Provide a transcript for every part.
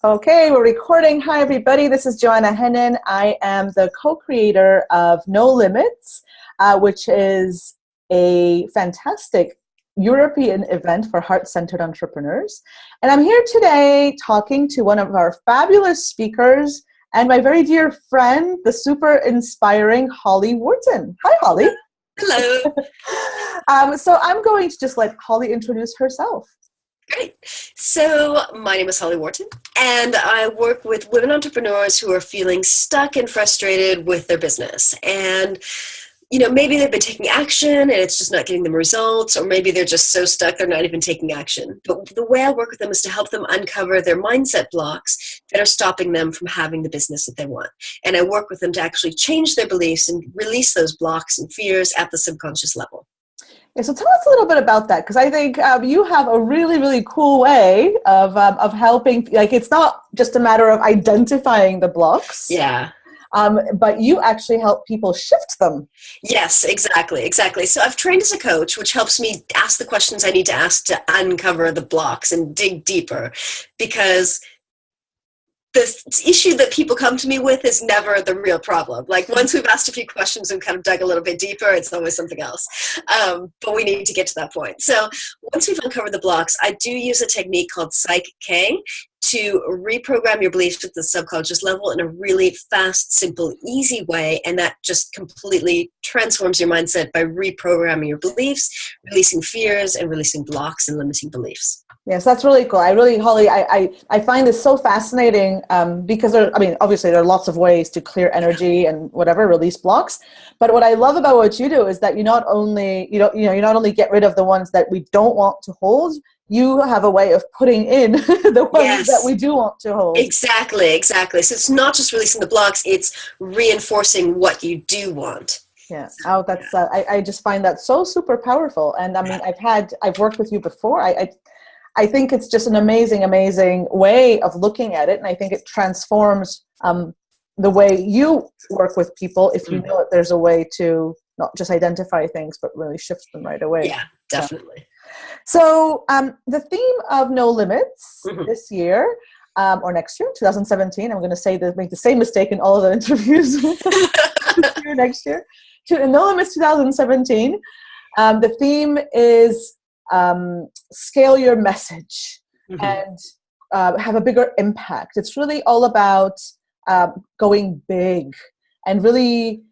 Okay, we're recording. Hi, everybody. This is Joanna Hennon. I am the co-creator of No Limits, which is a fantastic European event for heart-centered entrepreneurs. And I'm here today talking to one of our fabulous speakers and my very dear friend, the super inspiring Holly Worton. Hi, Holly. Hello. So I'm going to just let Holly introduce herself. Great. So my name is Holly Worton, and I work with women entrepreneurs who are feeling stuck and frustrated with their business. And, maybe they've been taking action and it's just not getting them results, or maybe they're just so stuck they're not even taking action. But the way I work with them is to help them uncover their mindset blocks that are stopping them from having the business that they want. And I work with them to actually change their beliefs and release those blocks and fears at the subconscious level. Yeah, so tell us a little bit about that, because I think you have a really, really cool way of helping. Like, it's not just a matter of identifying the blocks. Yeah. But you actually help people shift them. Yes, exactly. So I've trained as a coach, which helps me ask the questions I need to ask to uncover the blocks and dig deeper, because the issue that people come to me with is never the real problem. Like, once we've asked a few questions and kind of dug a little bit deeper, it's always something else. But we need to get to that point. So once we've uncovered the blocks, I do use a technique called Psych K to reprogram your beliefs at the subconscious level in a really fast, simple, easy way. And that just completely transforms your mindset by reprogramming your beliefs, releasing fears, and releasing blocks and limiting beliefs. Yes, that's really cool. Holly, I find this so fascinating because obviously there are lots of ways to clear energy and whatever, release blocks. But what I love about what you do is that you not only get rid of the ones that we don't want to hold, you have a way of putting in the ones that we do want to hold. Exactly. So it's not just releasing the blocks, it's reinforcing what you do want. Yeah. Oh, that's I just find that so super powerful. And I mean, I've worked with you before. I think it's just an amazing, amazing way of looking at it. And I think it transforms the way you work with people if you know that there's a way to not just identify things, but really shift them right away. Yeah, definitely. So the theme of No Limits this year, or next year, 2017, I'm going to make the same mistake in all of the interviews this year, next year. No Limits 2017, the theme is scale your message and have a bigger impact. It's really all about going big and really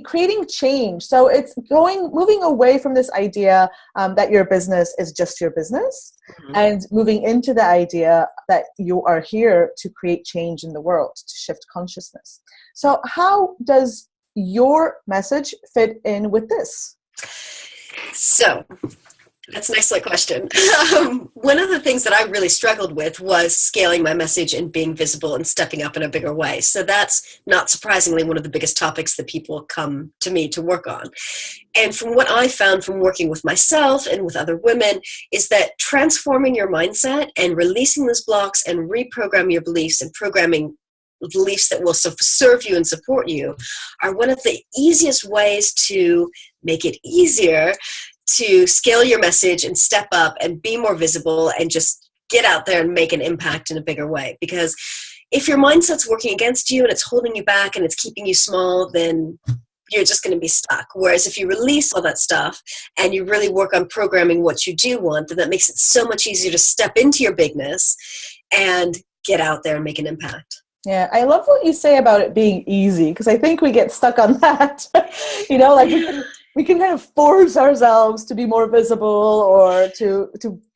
creating change. So it's moving away from this idea that your business is just your business and moving into the idea that you are here to create change in the world, to shift consciousness. So how does your message fit in with this? So that's a nice question. One of the things that I really struggled with was scaling my message and being visible and stepping up in a bigger way. So that's not surprisingly one of the biggest topics that people come to me to work on. And from what I found from working with myself and with other women is that transforming your mindset and releasing those blocks and reprogramming your beliefs and programming beliefs that will serve you and support you are one of the easiest ways to make it easier to scale your message and step up and be more visible and just get out there and make an impact in a bigger way. Because if your mindset's working against you and it's holding you back and it's keeping you small, then you're just going to be stuck. Whereas if you release all that stuff and you really work on programming what you do want, then that makes it so much easier to step into your bigness and get out there and make an impact. Yeah, I love what you say about it being easy, because I think we get stuck on that. We can kind of force ourselves to be more visible or to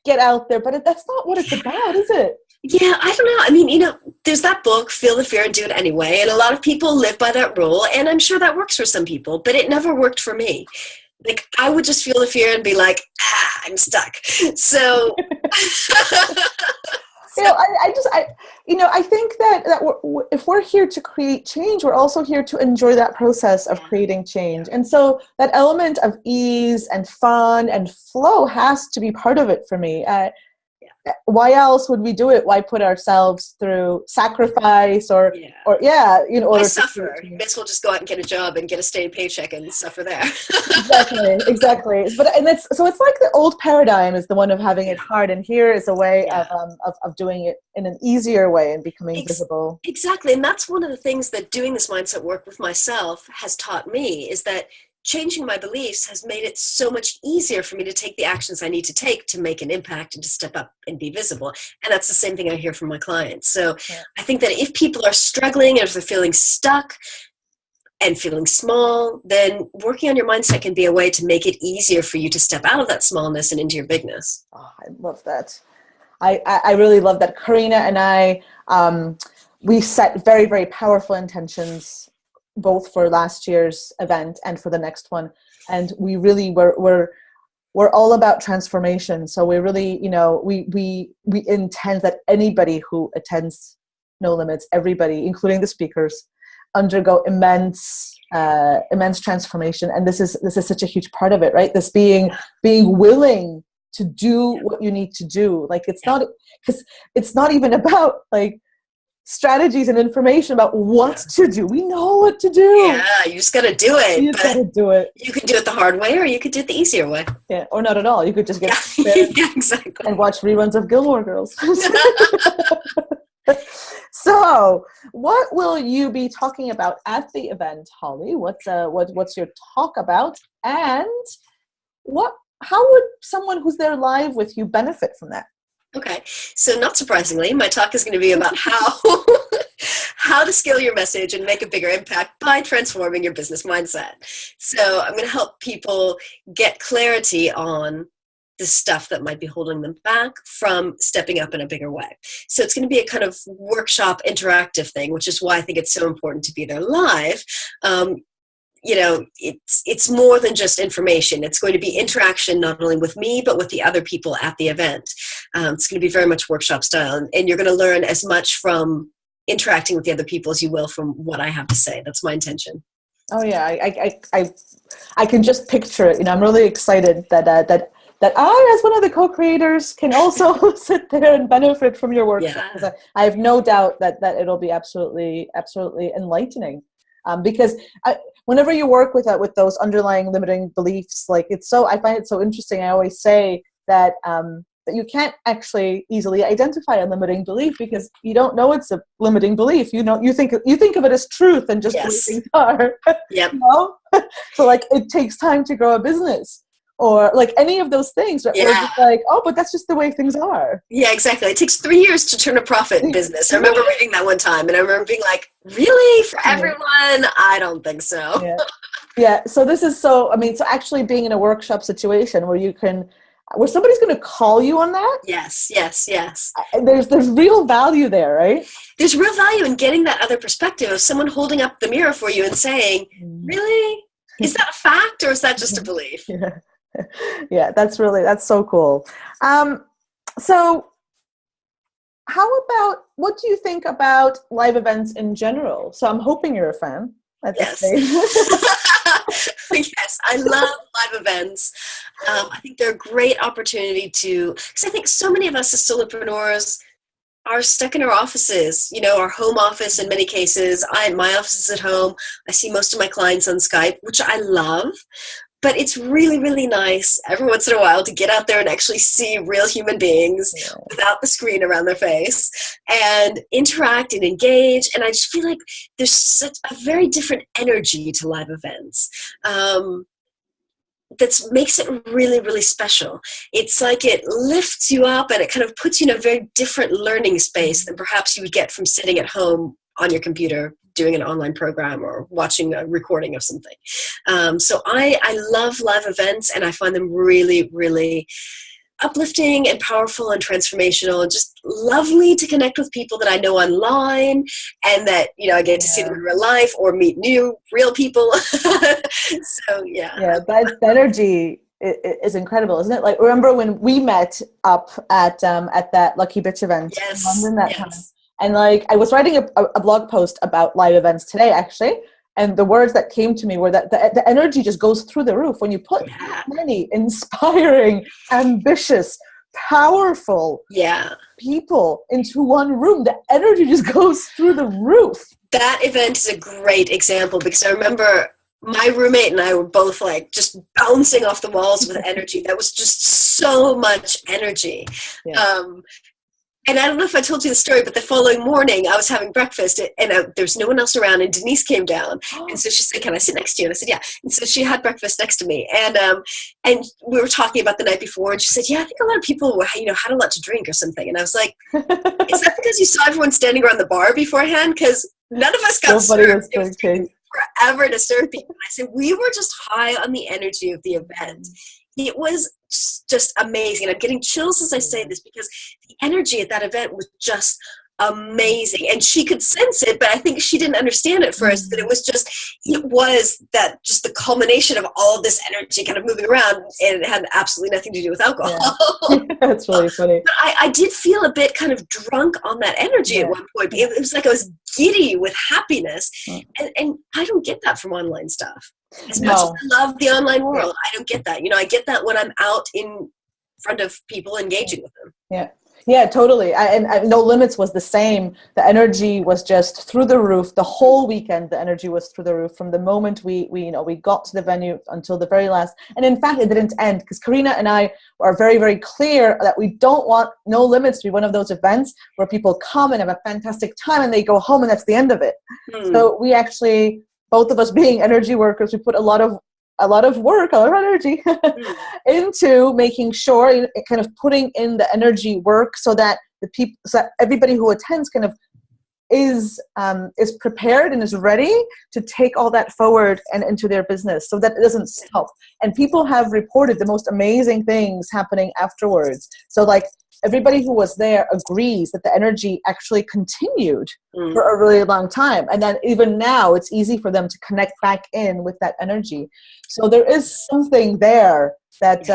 get out there, but that's not what it's about, is it? Yeah, I don't know. I mean, there's that book, Feel the Fear and Do It Anyway, and a lot of people live by that rule, and I'm sure that works for some people, but it never worked for me. Like, I would just feel the fear and be like, I'm stuck. So... I think that if we're here to create change, we're also here to enjoy that process of creating change. And so that element of ease and fun and flow has to be part of it for me. why else would we do it? Why put ourselves through sacrifice or in order why to suffer? You may as well just go out and get a job and get a steady paycheck and suffer there. Exactly. It's like the old paradigm is the one of having it hard, and here is a way of doing it in an easier way and becoming visible. Exactly. And that's one of the things that doing this mindset work with myself has taught me, is that changing my beliefs has made it so much easier for me to take the actions I need to take to make an impact and to step up and be visible. And that's the same thing I hear from my clients. So I think that if people are struggling, if they're feeling stuck and feeling small, then working on your mindset can be a way to make it easier for you to step out of that smallness and into your bigness. Oh, I love that. I really love that. Karina and I, we set very, very powerful intentions both for last year's event and for the next one. And we really we're all about transformation. So we really, we intend that anybody who attends No Limits, everybody, including the speakers, undergo immense transformation. And this is such a huge part of it, right? This being willing to do what you need to do. Like it's not even about like strategies and information about what to do. We know what to do. Yeah, you just got to do it. You got to do it. You could do it the hard way, or you could do it the easier way. Yeah, or not at all. You could just get exactly, and watch reruns of Gilmore Girls. So, what will you be talking about at the event, Holly? What's your talk about, and how would someone who's there live with you benefit from that? Okay, so not surprisingly, my talk is going to be about how to scale your message and make a bigger impact by transforming your business mindset. So I'm going to help people get clarity on the stuff that might be holding them back from stepping up in a bigger way. So it's going to be a kind of workshop interactive thing, which is why I think it's so important to be there live. It's more than just information. It's going to be interaction not only with me, but with the other people at the event. It's going to be very much workshop style, and you're going to learn as much from interacting with the other people as you will from what I have to say. That's my intention. Oh yeah, I can just picture it. I'm really excited that I, as one of the co-creators, can also sit there and benefit from your workshop. Yeah. I have no doubt that it'll be absolutely enlightening. Because whenever you work with those underlying limiting beliefs, I find it so interesting. I always say that that you can't actually easily identify a limiting belief because you don't know it's a limiting belief. You think of it as truth and just the way things are. Yep. So it takes time to grow a business. Or any of those things, right? We're just but that's just the way things are. Yeah, exactly. It takes 3 years to turn a profit in business. I remember reading that one time, and I remember being like, really? For everyone? I don't think so. Yeah. So this is so actually being in a workshop situation where somebody's going to call you on that? Yes. There's real value there, right? There's real value in getting that other perspective of someone holding up the mirror for you and saying, really? Is that a fact or is that just a belief? Yeah, that's so cool. So what do you think about live events in general? So I'm hoping you're a fan at this stage. Yes, I love live events. I think they're a great opportunity because I think so many of us as solopreneurs are stuck in our offices, our home office in many cases. My office is at home. I see most of my clients on Skype, which I love. But it's really, really nice every once in a while to get out there and actually see real human beings without the screen around their face and interact and engage. And I just feel like there's such a very different energy to live events that makes it really, really special. It's like it lifts you up and it kind of puts you in a very different learning space than perhaps you would get from sitting at home on your computer doing an online program or watching a recording of something. So I love live events, and I find them really, really uplifting and powerful and transformational and just lovely to connect with people that I know online and that, I get to see them in real life or meet new real people. So, yeah. Yeah, that energy is incredible, isn't it? Remember when we met up at that Lucky Bitch event in London that time? And I was writing a blog post about live events today, actually, and the words that came to me were that the energy just goes through the roof when you put that many inspiring, ambitious, powerful people into one room. The energy just goes through the roof. That event is a great example because I remember my roommate and I were both like just bouncing off the walls with energy. That was just so much energy. Yeah. And I don't know if I told you the story, but the following morning I was having breakfast and there was no one else around, and Denise came down. And so she said, "Can I sit next to you?" And I said, "Yeah." And so she had breakfast next to me. And we were talking about the night before, and she said, "Yeah, I think a lot of people were, had a lot to drink or something." And I was like, "Is that because you saw everyone standing around the bar beforehand? Because none of us got served. It was taking forever to serve people." And I said, "We were just high on the energy of the event." It was just amazing. And I'm getting chills as I say this because the energy at that event was just amazing. And she could sense it, but I think she didn't understand at first that it was the culmination of all of this energy kind of moving around, and it had absolutely nothing to do with alcohol. Yeah. That's really funny. But I did feel a bit kind of drunk on that energy at one point. It was like I was giddy with happiness. And I don't get that from online stuff. As much as I love the online world, I don't get that. I get that when I'm out in front of people engaging with them. Yeah, totally. And No Limits was the same. The energy was just through the roof. The whole weekend, the energy was through the roof from the moment we got to the venue until the very last. And in fact, it didn't end because Karina and I are very, very clear that we don't want No Limits to be one of those events where people come and have a fantastic time and they go home and that's the end of it. So we actually, both of us being energy workers, we put a lot of work, a lot of energy into making sure, kind of putting in the energy work so that everybody who attends kind of is prepared and is ready to take all that forward and into their business so that it doesn't stop. And people have reported the most amazing things happening afterwards. So like everybody who was there agrees that the energy actually continued for a really long time. And then even now it's easy for them to connect back in with that energy. So there is something there that,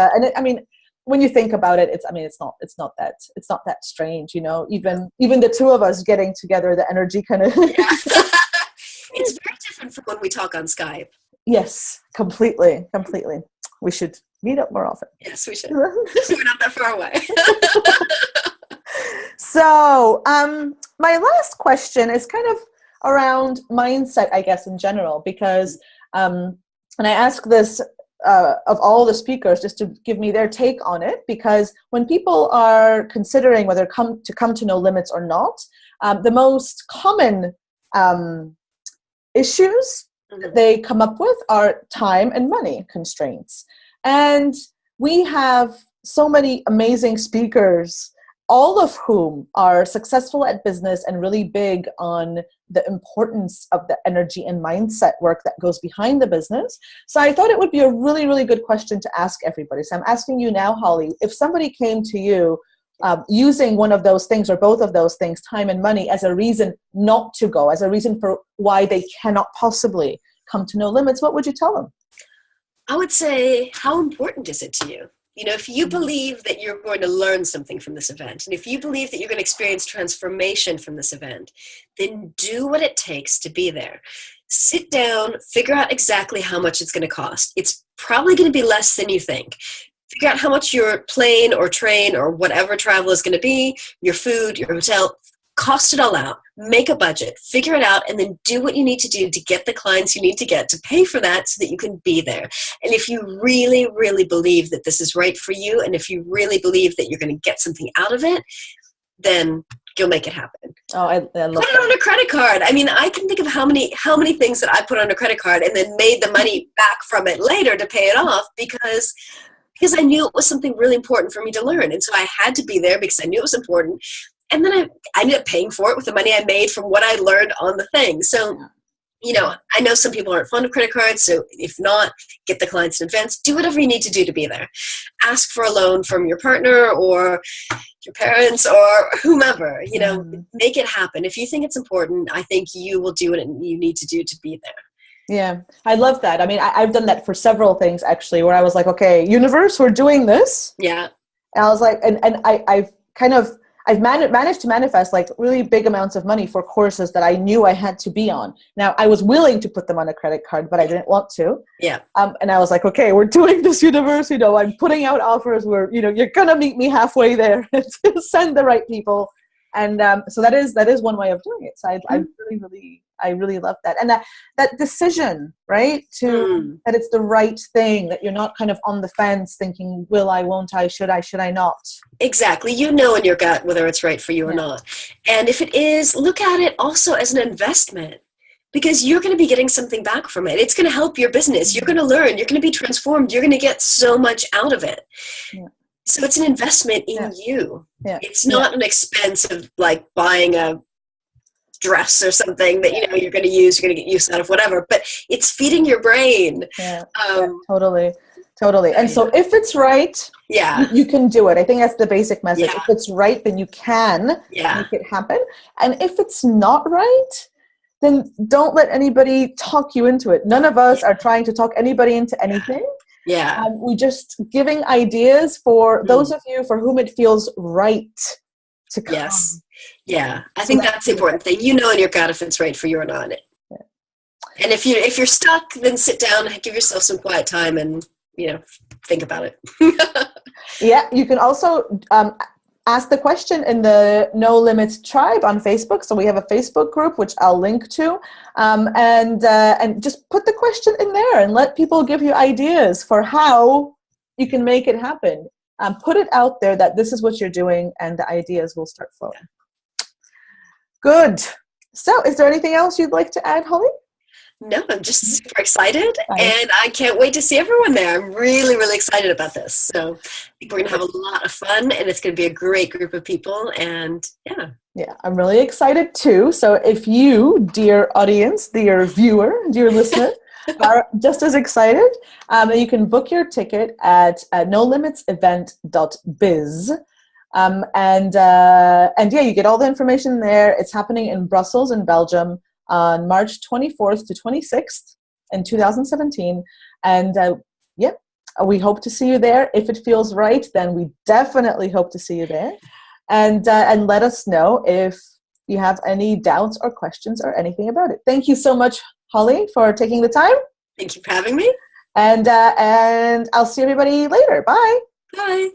when you think about it, it's not that strange, even the two of us getting together, the energy kind of. It's very different from when we talk on Skype. Yes, completely. We should meet up more often. Yes, we should. We're not that far away. So, my last question is kind of around mindset, I guess, in general, because, and I ask this of all the speakers just to give me their take on it, because when people are considering whether to come to No Limits or not, the most common issues that they come up with are time and money constraints. And we have so many amazing speakers, all of whom are successful at business and really big on the importance of the energy and mindset work that goes behind the business. So I thought it would be a really, really good question to ask everybody. So I'm asking you now, Holly, if somebody came to you using one of those things or both of those things, time and money, as a reason not to go, as a reason for why they cannot possibly come to No Limits, what would you tell them? I would say, how important is it to you? If you believe that you're going to learn something from this event, and if you believe that you're going to experience transformation from this event, then do what it takes to be there. Sit down, figure out exactly how much it's going to cost. It's probably going to be less than you think. Figure out how much your plane or train or whatever travel is going to be, your food, your hotel. Cost it all out, make a budget, figure it out, and then do what you need to do to get the clients you need to get to pay for that so that you can be there. And if you really, really believe that this is right for you, and if you really believe that you're going to get something out of it, then you'll make it happen. Oh, I love put it on a credit card. I can think of how many things that I put on a credit card and then made the money back from it later to pay it off because I knew it was something really important for me to learn. And so I had to be there because I knew it was important. And then I ended up paying for it with the money I made from what I learned on the thing. So, I know some people aren't fond of credit cards. So if not, get the clients in advance. Do whatever you need to do to be there. Ask for a loan from your partner or your parents or whomever. Make it happen. If you think it's important, I think you will do what you need to do to be there. Yeah, I love that. I've done that for several things, actually, where I was like, okay, universe, we're doing this. Yeah. And I was like, and I've kind of, I've managed to manifest like really big amounts of money for courses that I knew I had to be on. Now, I was willing to put them on a credit card, but I didn't want to. Yeah. And I was like, okay, we're doing this universe, I'm putting out offers where, you're going to meet me halfway there to send the right people. And so that is one way of doing it. So I really love that. And that decision, right? That it's the right thing, that you're not kind of on the fence thinking, will I, won't I, should I not? Exactly. In your gut whether it's right for you or not. And if it is, look at it also as an investment, because you're going to be getting something back from it. It's going to help your business. You're going to learn. You're going to be transformed. You're going to get so much out of it. Yeah. So it's an investment in you. Yeah. It's not an expense of like buying a dress or something that you're going to use, you're going to get use out of, whatever, but it's feeding your brain. Totally. And so if it's right, you can do it. I think that's the basic message. If it's right, then you can make it happen. And if it's not right, then don't let anybody talk you into it. None of us are trying to talk anybody into anything. We just giving ideas for those of you for whom it feels right to come. Yes. Yeah, I think that's the important thing. In your gut if it's right for you or not. Yeah. And if you're stuck, then sit down, give yourself some quiet time, and think about it. You can also ask the question in the No Limits Tribe on Facebook. So we have a Facebook group which I'll link to, and just put the question in there and let people give you ideas for how you can make it happen. Put it out there that this is what you're doing, and the ideas will start flowing. Good. So is there anything else you'd like to add, Holly? No, I'm just super excited, and I can't wait to see everyone there. I'm really, really excited about this. So I think we're going to have a lot of fun, and it's going to be a great group of people, and I'm really excited too. So if you, dear audience, dear viewer, dear listener, are just as excited, you can book your ticket at nolimitsevent.biz. You get all the information there. It's happening in Brussels in Belgium on March 24th to 26th in 2017. And we hope to see you there. If it feels right, then we definitely hope to see you there. And let us know if you have any doubts or questions or anything about it. Thank you so much, Holly, for taking the time. Thank you for having me. And I'll see everybody later. Bye. Bye.